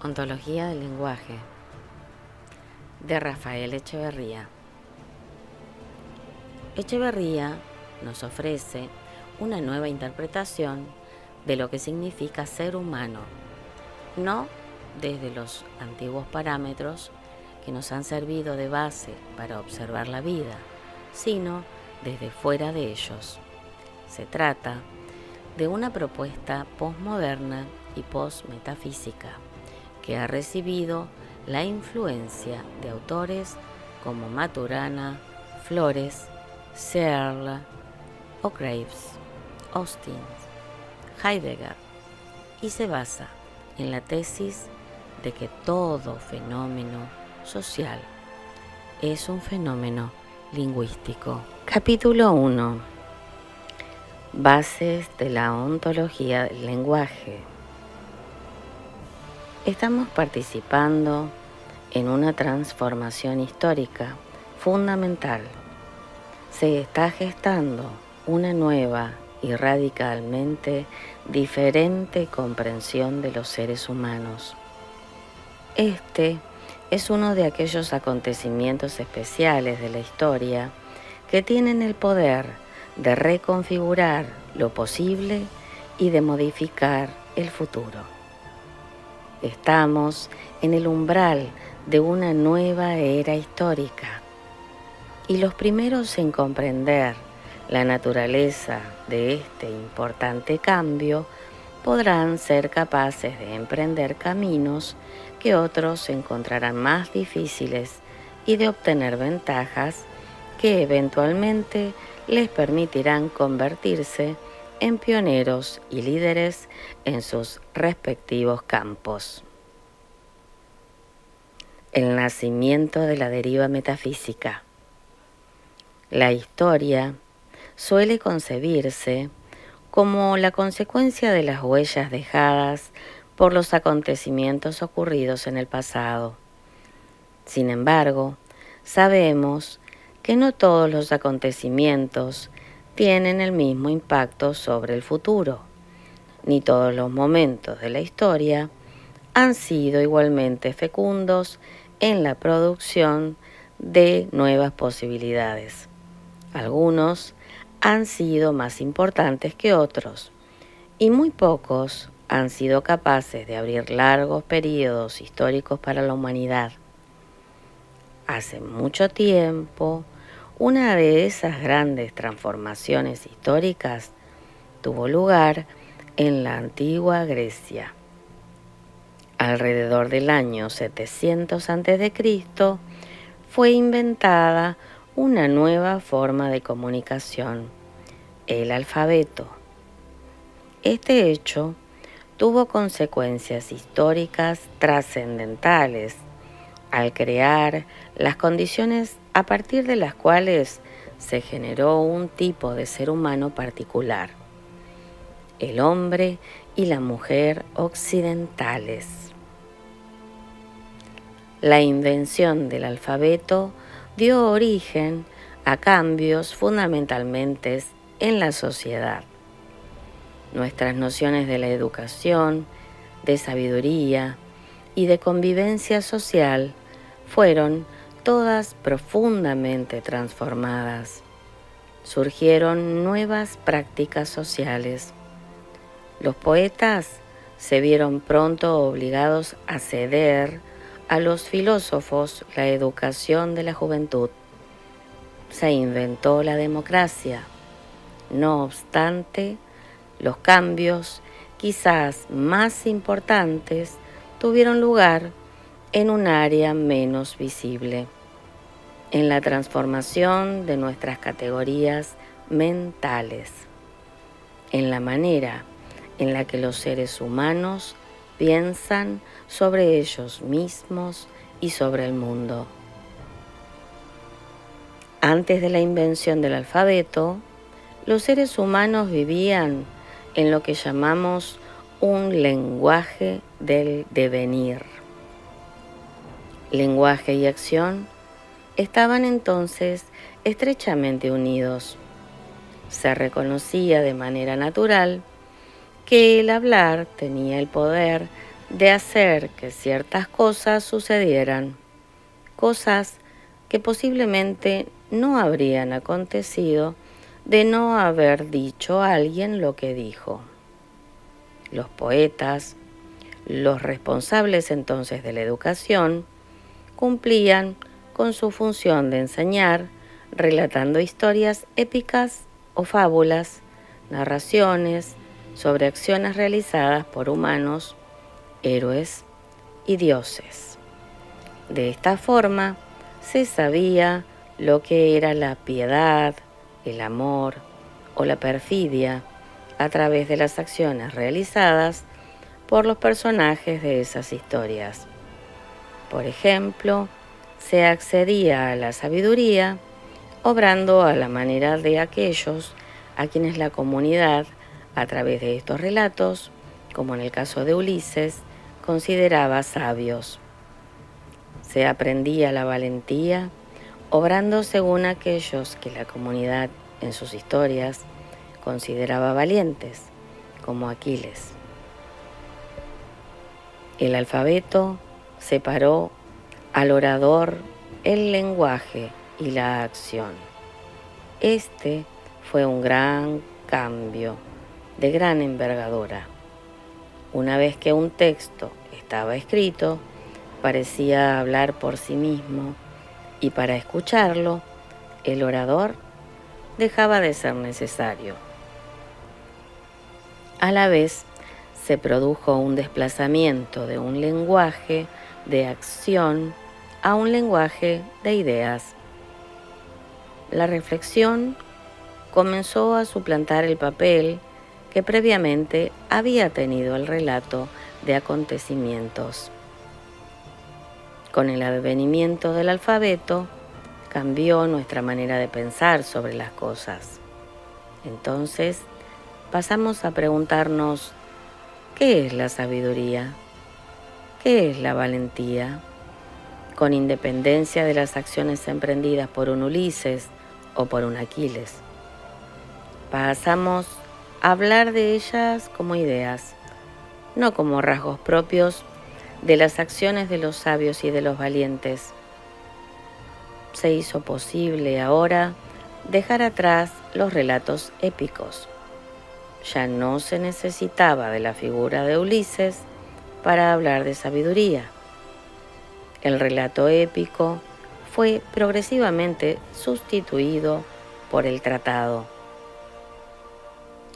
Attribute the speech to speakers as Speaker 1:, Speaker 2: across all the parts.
Speaker 1: Ontología del lenguaje, de Rafael Echeverría. Echeverría nos ofrece una nueva interpretación de lo que significa ser humano, no desde los antiguos parámetros que nos han servido de base para observar la vida, sino desde fuera de ellos. Se trata de una propuesta posmoderna y posmetafísica que ha recibido la influencia de autores como Maturana, Flores, Searle, Graves, Austin, Heidegger, y se basa en la tesis de que todo fenómeno social es un fenómeno lingüístico. Capítulo 1. Bases de la ontología del lenguaje. Estamos participando en una transformación histórica fundamental. Se está gestando una nueva y radicalmente diferente comprensión de los seres humanos. Este es uno de aquellos acontecimientos especiales de la historia que tienen el poder de reconfigurar lo posible y de modificar el futuro. Estamos en el umbral de una nueva era histórica y los primeros en comprender la naturaleza de este importante cambio podrán ser capaces de emprender caminos que otros encontrarán más difíciles y de obtener ventajas que eventualmente les permitirán convertirse en pioneros y líderes en sus respectivos campos. El nacimiento de la deriva metafísica. La historia suele concebirse como la consecuencia de las huellas dejadas por los acontecimientos ocurridos en el pasado. Sin embargo, sabemos que no todos los acontecimientos tienen el mismo impacto sobre el futuro, ni todos los momentos de la historia han sido igualmente fecundos en la producción de nuevas posibilidades. Algunos han sido más importantes que otros, y muy pocos han sido capaces de abrir largos periodos históricos para la humanidad. Hace mucho tiempo, una de esas grandes transformaciones históricas tuvo lugar en la antigua Grecia. Alrededor del año 700 a.C. fue inventada una nueva forma de comunicación, el alfabeto. Este hecho tuvo consecuencias históricas trascendentales al crear las condiciones a partir de las cuales se generó un tipo de ser humano particular, el hombre y la mujer occidentales. La invención del alfabeto dio origen a cambios fundamentalmente en la sociedad. Nuestras nociones de la educación, de sabiduría y de convivencia social fueron todas profundamente transformadas. Surgieron nuevas prácticas sociales. Los poetas se vieron pronto obligados a ceder a los filósofos la educación de la juventud. Se inventó la democracia. No obstante, los cambios, quizás más importantes, tuvieron lugar en un área menos visible, en la transformación de nuestras categorías mentales, en la manera en la que los seres humanos piensan sobre ellos mismos y sobre el mundo. Antes de la invención del alfabeto, los seres humanos vivían en lo que llamamos un lenguaje del devenir. Lenguaje y acción estaban entonces estrechamente unidos. Se reconocía de manera natural que el hablar tenía el poder de hacer que ciertas cosas sucedieran, cosas que posiblemente no habrían acontecido de no haber dicho alguien lo que dijo. Los poetas, los responsables entonces de la educación, cumplían con su función de enseñar, relatando historias épicas o fábulas, narraciones sobre acciones realizadas por humanos, héroes y dioses. De esta forma se sabía lo que era la piedad, el amor o la perfidia a través de las acciones realizadas por los personajes de esas historias. Por ejemplo, se accedía a la sabiduría obrando a la manera de aquellos a quienes la comunidad, a través de estos relatos, como en el caso de Ulises, consideraba sabios. Se aprendía la valentía obrando según aquellos que la comunidad en sus historias consideraba valientes, como Aquiles. El alfabeto separó al orador, el lenguaje y la acción. Este fue un gran cambio de gran envergadura. Una vez que un texto estaba escrito, parecía hablar por sí mismo y para escucharlo, el orador dejaba de ser necesario. A la vez, se produjo un desplazamiento de un lenguaje de acción a un lenguaje de ideas. La reflexión comenzó a suplantar el papel que previamente había tenido el relato de acontecimientos. Con el advenimiento del alfabeto, cambió nuestra manera de pensar sobre las cosas. Entonces, pasamos a preguntarnos, ¿qué es la sabiduría? ¿Qué es la valentía? Con independencia de las acciones emprendidas por un Ulises o por un Aquiles. Pasamos a hablar de ellas como ideas, no como rasgos propios de las acciones de los sabios y de los valientes. Se hizo posible ahora dejar atrás los relatos épicos. Ya no se necesitaba de la figura de Ulises para hablar de sabiduría. El relato épico fue progresivamente sustituido por el tratado.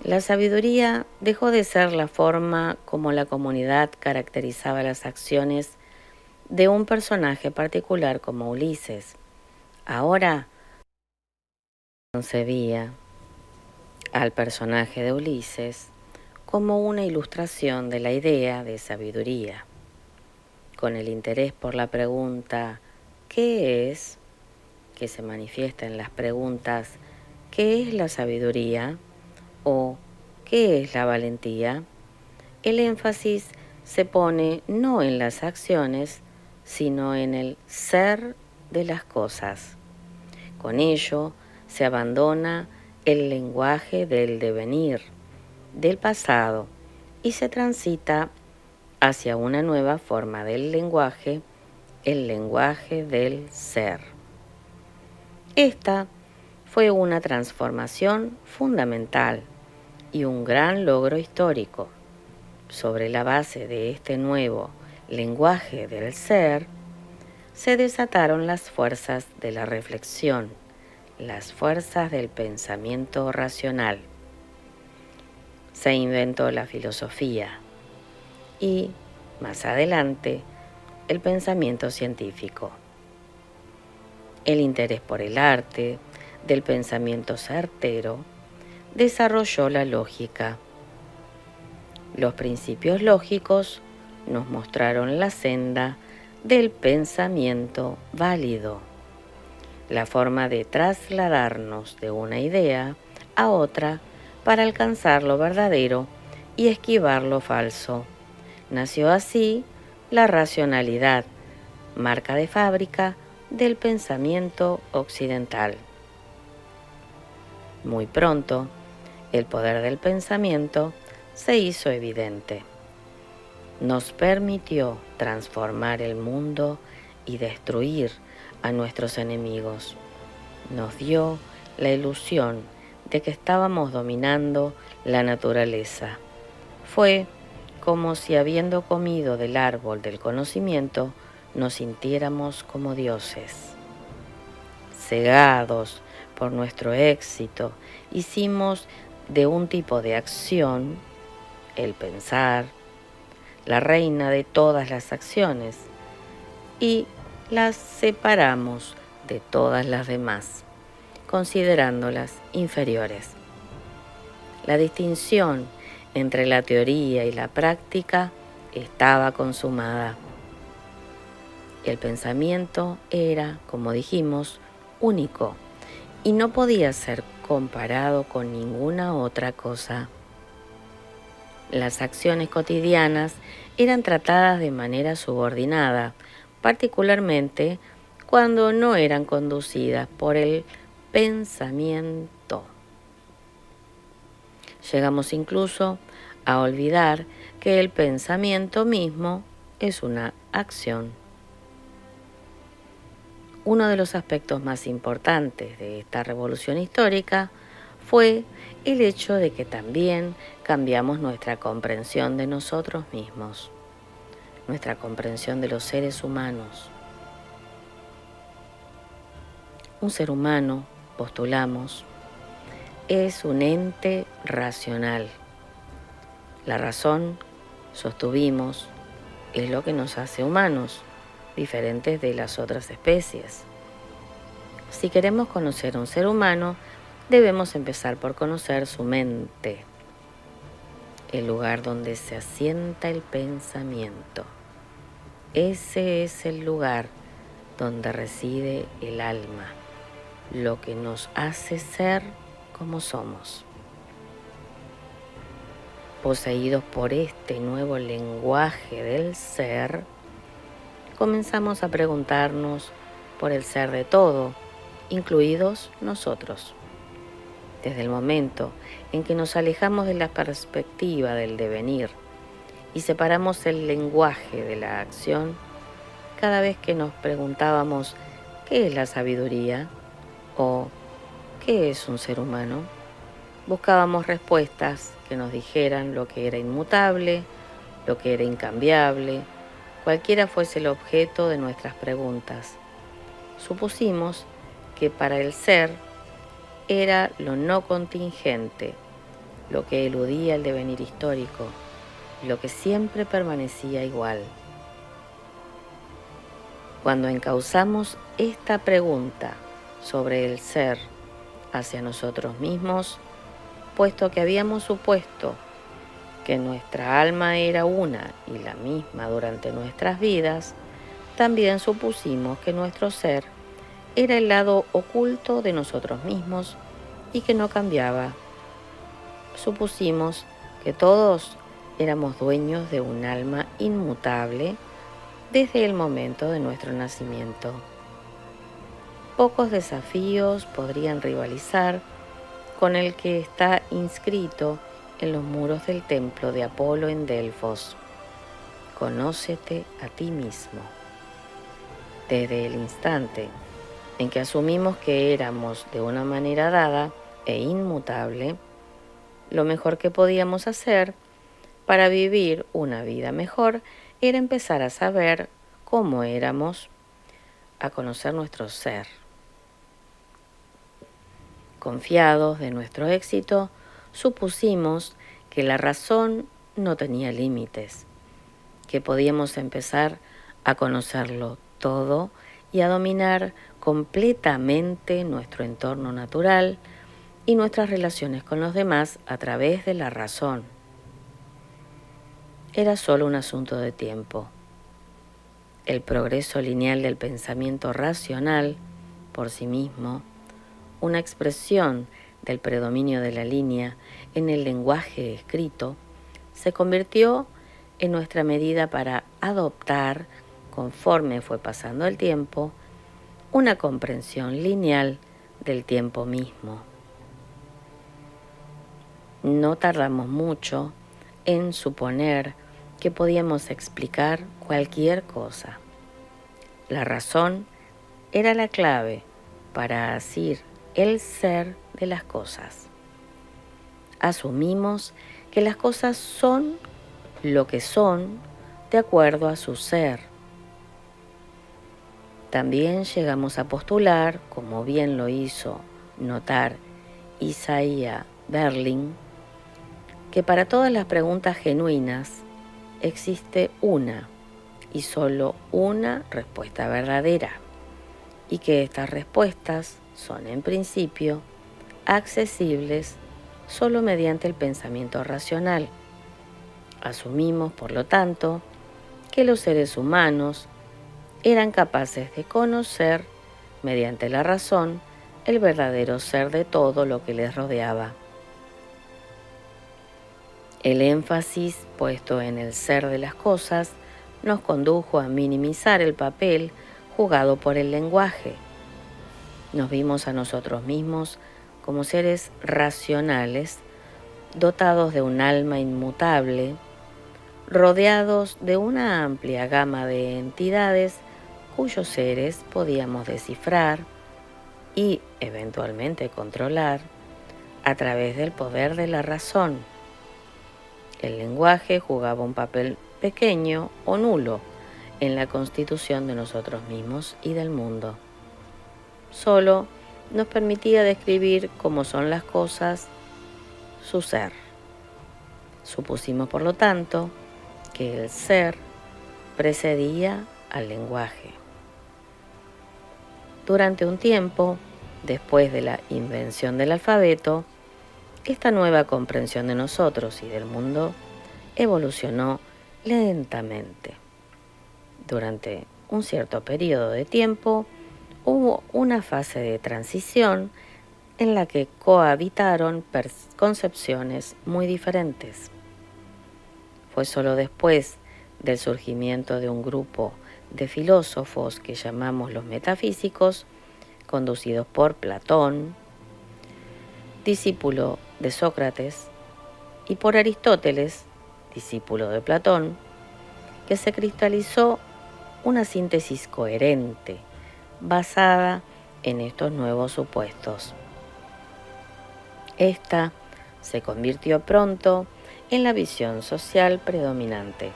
Speaker 1: La sabiduría dejó de ser la forma como la comunidad caracterizaba las acciones de un personaje particular como Ulises. Ahora concebía al personaje de Ulises como una ilustración de la idea de sabiduría. Con el interés por la pregunta ¿qué es?, que se manifiesta en las preguntas ¿qué es la sabiduría? O ¿qué es la valentía?, el énfasis se pone no en las acciones, sino en el ser de las cosas. Con ello se abandona el lenguaje del devenir, del pasado, y se transita hacia una nueva forma del lenguaje, el lenguaje del ser. Esta fue una transformación fundamental y un gran logro histórico. Sobre la base de este nuevo lenguaje del ser, se desataron las fuerzas de la reflexión, las fuerzas del pensamiento racional. Se inventó la filosofía y, más adelante, el pensamiento científico. El interés por el arte, del pensamiento certero, desarrolló la lógica. Los principios lógicos nos mostraron la senda del pensamiento válido, la forma de trasladarnos de una idea a otra para alcanzar lo verdadero y esquivar lo falso. Nació así la racionalidad, marca de fábrica del pensamiento occidental. Muy pronto, el poder del pensamiento se hizo evidente. nos permitió transformar el mundo y destruir a nuestros enemigos. Nos dio la ilusión de que estábamos dominando la naturaleza. Fue como si habiendo comido del árbol del conocimiento nos sintiéramos como dioses. Cegados por nuestro éxito, hicimos de un tipo de acción, el pensar, la reina de todas las acciones, y las separamos de todas las demás, considerándolas inferiores. La distinción entre la teoría y la práctica estaba consumada. El pensamiento era, como dijimos, único y no podía ser comparado con ninguna otra cosa. Las acciones cotidianas eran tratadas de manera subordinada, particularmente cuando no eran conducidas por el pensamiento. Llegamos incluso a olvidar que el pensamiento mismo es una acción. Uno de los aspectos más importantes de esta revolución histórica fue el hecho de que también cambiamos nuestra comprensión de nosotros mismos, nuestra comprensión de los seres humanos. Un ser humano, postulamos, es un ente racional. La razón, sostuvimos, es lo que nos hace humanos, diferentes de las otras especies. Si queremos conocer a un ser humano, debemos empezar por conocer su mente, el lugar donde se asienta el pensamiento. Ese es el lugar donde reside el alma, lo que nos hace ser como somos. Poseídos por este nuevo lenguaje del ser, comenzamos a preguntarnos por el ser de todo, incluidos nosotros. Desde el momento en que nos alejamos de la perspectiva del devenir y separamos el lenguaje de la acción, cada vez que nos preguntábamos ¿qué es la sabiduría? O ¿qué es un ser humano?, buscábamos respuestas que nos dijeran lo que era inmutable, lo que era incambiable, cualquiera fuese el objeto de nuestras preguntas. Supusimos que para el ser era lo no contingente, lo que eludía el devenir histórico, lo que siempre permanecía igual. Cuando encauzamos esta pregunta sobre el ser hacia nosotros mismos, puesto que habíamos supuesto que nuestra alma era una y la misma durante nuestras vidas, también supusimos que nuestro ser era el lado oculto de nosotros mismos y que no cambiaba. Supusimos que todos éramos dueños de un alma inmutable desde el momento de nuestro nacimiento. Pocos desafíos podrían rivalizar con el que está inscrito en los muros del templo de Apolo en Delfos. Conócete a ti mismo. Desde el instante en que asumimos que éramos de una manera dada e inmutable, lo mejor que podíamos hacer para vivir una vida mejor era empezar a saber cómo éramos, a conocer nuestro ser. Confiados de nuestro éxito, supusimos que la razón no tenía límites, que podíamos empezar a conocerlo todo y a dominar completamente nuestro entorno natural y nuestras relaciones con los demás a través de la razón. Era solo un asunto de tiempo. El progreso lineal del pensamiento racional, por sí mismo, una expresión del predominio de la línea en el lenguaje escrito, se convirtió en nuestra medida para adoptar, conforme fue pasando el tiempo, una comprensión lineal del tiempo mismo. No tardamos mucho en suponer que podíamos explicar cualquier cosa. La razón era la clave para asir el ser de las cosas. Asumimos que las cosas son lo que son de acuerdo a su ser. También llegamos a postular, como bien lo hizo notar Isaiah Berlin, que para todas las preguntas genuinas existe una y solo una respuesta verdadera, y que estas respuestas son en principio accesibles solo mediante el pensamiento racional. Asumimos, por lo tanto, que los seres humanos eran capaces de conocer, mediante la razón, el verdadero ser de todo lo que les rodeaba. El énfasis puesto en el ser de las cosas nos condujo a minimizar el papel jugado por el lenguaje. Nos vimos a nosotros mismos como seres racionales, dotados de un alma inmutable, rodeados de una amplia gama de entidades cuyos seres podíamos descifrar y, eventualmente, controlar a través del poder de la razón. El lenguaje jugaba un papel pequeño o nulo en la constitución de nosotros mismos y del mundo. Solo nos permitía describir cómo son las cosas, su ser. Supusimos, por lo tanto, que el ser precedía al lenguaje. Durante un tiempo, después de la invención del alfabeto, esta nueva comprensión de nosotros y del mundo evolucionó lentamente. Durante un cierto periodo de tiempo, hubo una fase de transición en la que cohabitaron concepciones muy diferentes. Fue solo después del surgimiento de un grupo de filósofos que llamamos los metafísicos, conducidos por Platón, discípulo de Sócrates, y por Aristóteles, discípulo de Platón, que se cristalizó una síntesis coherente basada en estos nuevos supuestos. Esta se convirtió pronto en la visión social predominante,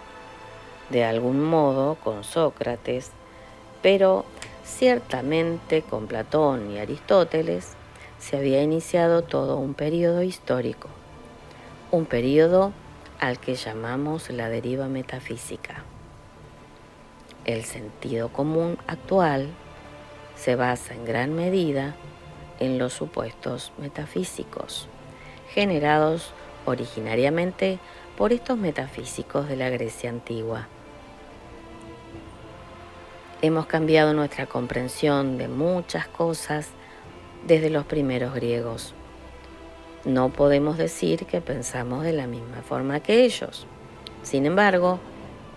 Speaker 1: de algún modo con Sócrates, pero ciertamente con Platón y Aristóteles se había iniciado todo un periodo histórico, un periodo al que llamamos la deriva metafísica. El sentido común actual se basa en gran medida en los supuestos metafísicos, generados originariamente por estos metafísicos de la Grecia antigua. Hemos cambiado nuestra comprensión de muchas cosas desde los primeros griegos. No podemos decir que pensamos de la misma forma que ellos. Sin embargo,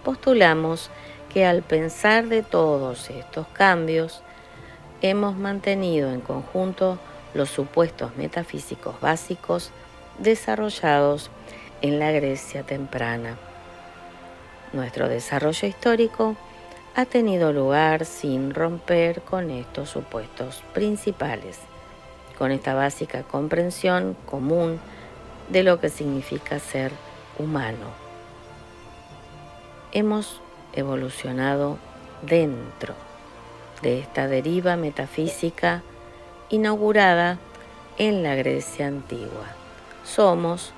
Speaker 1: postulamos que al pensar de todos estos cambios, hemos mantenido en conjunto los supuestos metafísicos básicos desarrollados en la Grecia temprana. Nuestro desarrollo histórico ha tenido lugar sin romper con estos supuestos principales, con esta básica comprensión común de lo que significa ser humano. Hemos evolucionado dentro de esta deriva metafísica inaugurada en la Grecia antigua. Somos,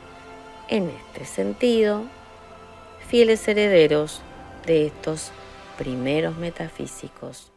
Speaker 1: en este sentido, fieles herederos de estos primeros metafísicos.